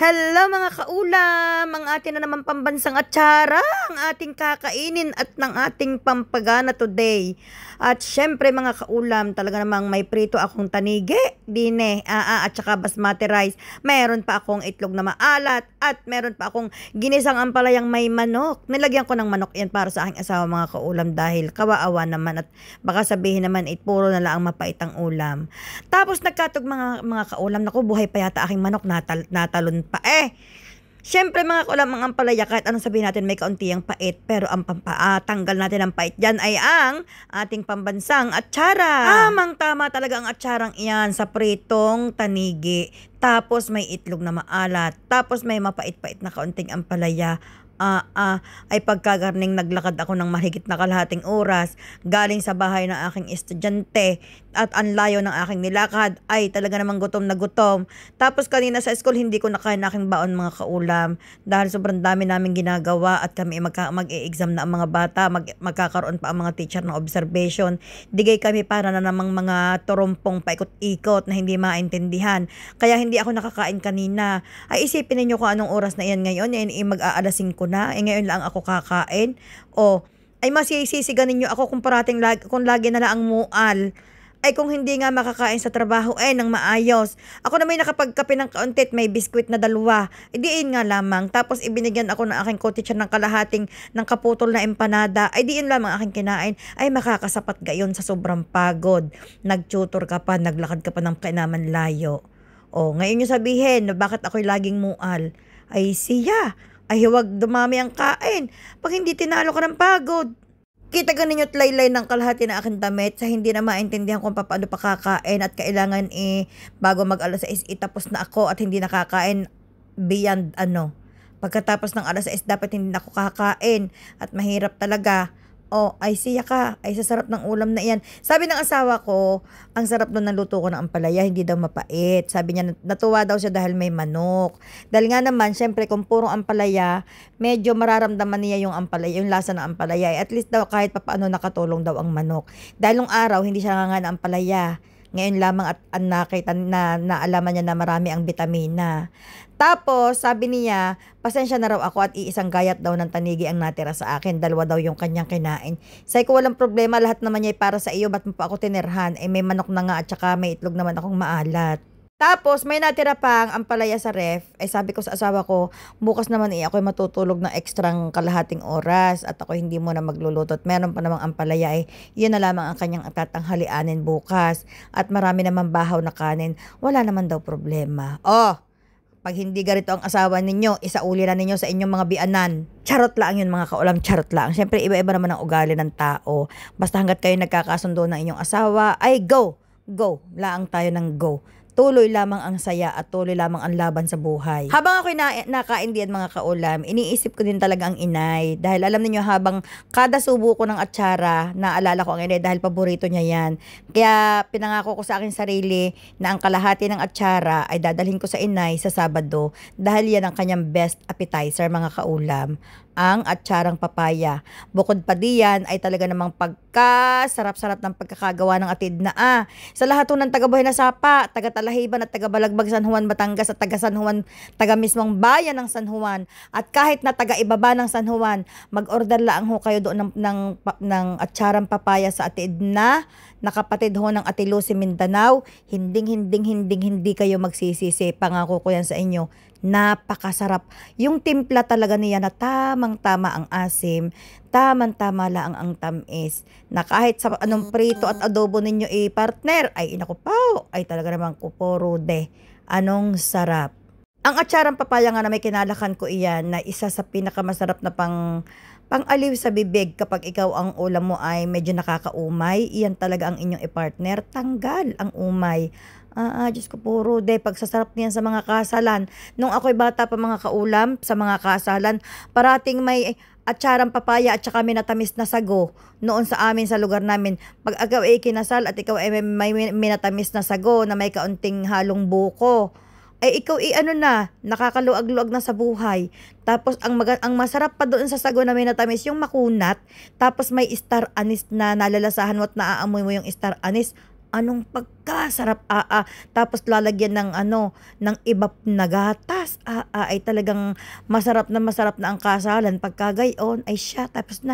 Hello mga kaulam! Ang atin na naman pambansang atsara, ang ating kakainin at ng ating pampagana today. At syempre mga kaulam, talaga namang may prito akong tanigi, dine, at saka basmati rice. Meron pa akong itlog na maalat at meron pa akong ginisang ampalayang may manok. Nilagyan ko ng manok yan para sa aking asawa mga kaulam dahil kawaawa naman at baka sabihin naman puro na lang mapait ang ulam. Tapos nagkatog mga kaulam, naku buhay pa yata aking manok, natalon pa syempre mga kaulam, ang ampalaya kahit anong sabihin natin may kaunti ang pait, pero ang tanggal natin ang pait dyan ay ang ating pambansang atsara. Tamang tama talaga ang atsarang iyan sa pritong tanigi, tapos may itlog na maalat, tapos may mapait-pait na kaunting ampalaya. Ay pagkagarning naglakad ako ng mahigit na kalahating oras galing sa bahay ng aking estudyante at ang layo ng aking nilakad ay talaga namang gutom na gutom. Tapos kanina sa school hindi ko nakain aking baon mga kaulam dahil sobrang dami namin ginagawa at kami mag-e-exam na ang mga bata, magkakaroon pa ang mga teacher ng observation. Digay kami para na namang mga turumpong paikot-ikot na hindi maintindihan. Kaya hindi ako nakakain kanina. Ay isipin ninyo kung anong oras na yan ngayon, mag-aalas 5 na, ngayon lang ako kakain. Ay masisisigan ninyo ako kung lagi na lang ang mual. Ay kung hindi nga makakain sa trabaho ng maayos. Ako na may nakapagkape ng kauntit, may biskwit na 2. Diin nga lamang. Tapos ibinigyan ako ng aking co-teacher ng kalahating ng kaputol na empanada. Ay diin lamang aking kinain. Ay makakasapat gayon sa sobrang pagod. Nag-tutor ka pa, naglakad ka pa ng kainaman layo. Ngayon nyo sabihin na bakit ako'y laging mual. Ay siya. Ay huwag dumami ang kain. Pag hindi tinalo ka ng pagod. Kita ka ninyo't laylay ng kalahati na aking damit sa hindi na maintindihan kung paano pa kakain at kailangan bago mag-alas 6 tapos na ako at hindi nakakain beyond Pagkatapos ng alas 6 dapat hindi na ako kakain at mahirap talaga. Ay siya ka, ay sasarap ng ulam na iyan. Sabi ng asawa ko, ang sarap doon ng luto ko ng ampalaya, hindi daw mapait. Sabi niya, natuwa daw siya dahil may manok. Dahil nga naman, syempre kung puro ampalaya, medyo mararamdaman niya yung ampalaya, yung lasa ng ampalaya. At least daw kahit papaano nakatulong daw ang manok. Dahil nung araw, hindi siya nga ng ampalaya. Ngayon lamang at nakita na naalaman niya na marami ang bitamina. Tapos, sabi niya, pasensya na raw ako at iisang gayat daw ng tanigi ang natira sa akin. 2 daw yung kanyang kinain. Sabi ko, walang problema, lahat naman niya para sa iyo. Ba't mo pa ako tinirhan? May manok na nga at saka may itlog naman akong maalat. Tapos, may natira pang ampalaya sa ref. Sabi ko sa asawa ko, bukas naman ako'y matutulog ng ekstrang kalahating oras at ako hindi mo na magluluto. At meron pa namang ampalaya yun na lamang ang kanyang tatanghalianin bukas. At marami naman bahaw na kanin. Wala naman daw problema. Pag hindi ganito ang asawa ninyo, isauli na ninyo sa inyong mga bianan. Charot lang yun mga kaulam, charot lang. Siyempre, iba-iba naman ang ugali ng tao. Basta hanggat kayo nagkakasundo ng inyong asawa, ay go! Go! Laang tayo ng go. Tuloy lamang ang saya at tuloy lamang ang laban sa buhay. Habang ako'y nakain diyan mga kaulam, iniisip ko din talaga ang inay. Dahil alam niyo habang kada subo ko ng atsara, naalala ko ang inay dahil paborito niya yan. Kaya pinangako ko sa akin sarili na ang kalahati ng atsara ay dadalhin ko sa inay sa Sabado. Dahil yan ang kanyang best appetizer mga kaulam. Ang atsarang papaya. Bukod pa diyan ay talaga namang pagkasarap-sarap ng pagkakagawa ng atid na sa lahat ng taga-Buhay na Sapa, taga-Talahiban at taga-Balagbag San Juan, Batangas at taga-San Juan, taga-mismong bayan ng San Juan at kahit na taga-ibaba ng San Juan, mag-order lang ho kayo doon ng atsarang papaya sa atid na nakapatid ho ng Ate Lucy Mindanao. Hindi kayo magsisisi. Pangako ko yan sa inyo. Napakasarap. Yung timpla talaga niya na tamang-tama ang asim, tamang-tama lang ang tamis. Na kahit sa anong prito at adobo ninyo partner, ay inaku po, ay talaga namang kuporude. Anong sarap. Ang atsarang papaya nga na may kinalakan ko iyan na isa sa pinakamasarap na pang-aliw sa bibig kapag ikaw ang ulam mo ay medyo nakakaumay. Iyan talaga ang inyong partner. Tanggal ang umay. Diyos ko puro pagsasarap niyan sa mga kasalan. Nung ako'y bata pa mga kaulam, sa mga kasalan, parating may atsarang papaya at saka minatamis na sago. Noon sa amin sa lugar namin, pag ikaw ay kinasal at ikaw ay may minatamis na sago na may kaunting halong buko, ikaw nakakaluag-luag na sa buhay. Tapos ang masarap pa doon sa sago na minatamis yung makunat, tapos may star anise na nalalasahan mo at naaamoy mo yung star anise. anong pagkasarap, tapos lalagyan ng ng iba na gatas, ay talagang masarap na ang kasalan pagka gayon, ay siya tapos na.